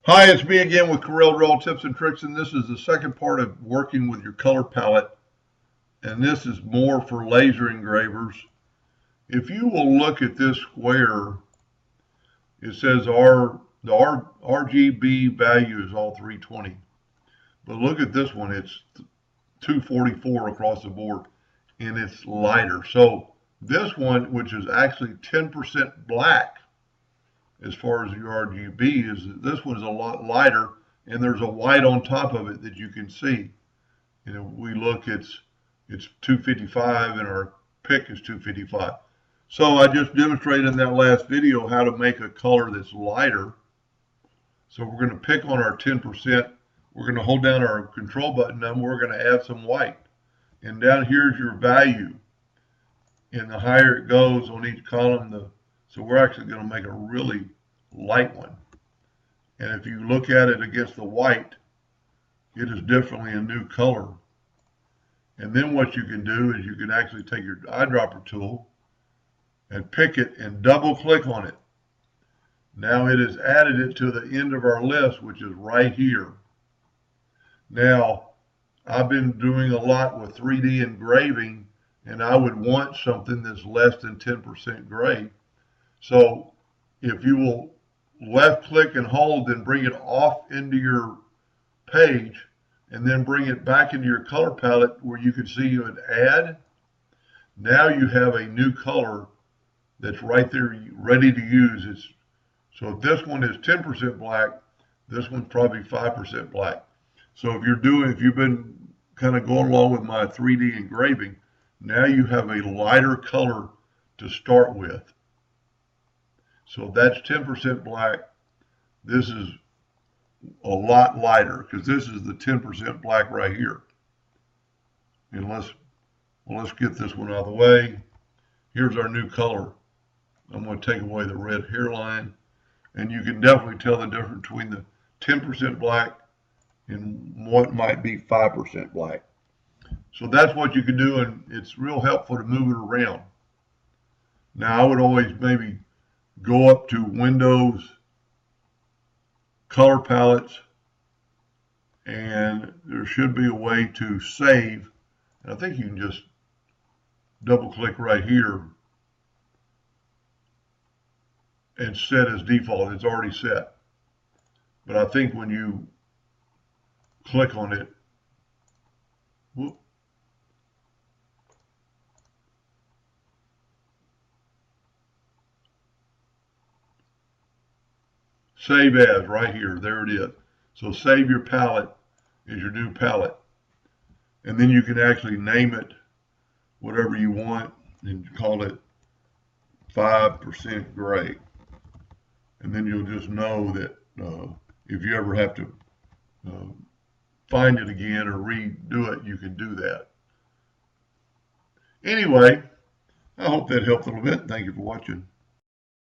Hi, it's me again with Corel Draw Tips and Tricks, and this is the second part of working with your color palette, and this is more for laser engravers. If you will look at this square, it says the RGB value is all 320, but look at this one, it's 244 across the board, and it's lighter. So this one, which is actually 10% black, as far as your RGB is, this one's a lot lighter, and there's a white on top of it that you can see. You know, we look, it's 255 and our pick is 255. So I just demonstrated in that last video how to make a color that's lighter. So we're going to pick on our 10%. We're going to hold down our control button and we're going to add some white. And down here's your value. And the higher it goes on each column, so we're actually going to make a really light one. And if you look at it against the white, it is definitely a new color. And then what you can do is you can actually take your eyedropper tool and pick it and double click on it. Now it has added it to the end of our list, which is right here. Now, I've been doing a lot with 3D engraving, and I would want something that's less than 10% gray. So if you will left click and hold, then bring it off into your page and then bring it back into your color palette where you can see an add. Now you have a new color that's right there ready to use. So if this one is 10% black, this one's probably 5% black. So if you've been kind of going along with my 3D engraving, now you have a lighter color to start with. So that's 10% black. This is a lot lighter because this is the 10% black right here. And let's get this one out of the way. Here's our new color. I'm going to take away the red hairline, and you can definitely tell the difference between the 10% black and what might be 5% black. So that's what you can do, and it's real helpful to move it around. Now I would always maybe go up to Windows, Color Palettes, and there should be a way to save. And I think you can just double click right here and set as default. It's already set. But I think when you click on it, whoop, save as right here. There it is. So save your palette as your new palette. And then you can actually name it whatever you want and call it 5% gray. And then you'll just know that if you ever have to find it again or redo it, you can do that. Anyway, I hope that helped a little bit. Thank you for watching.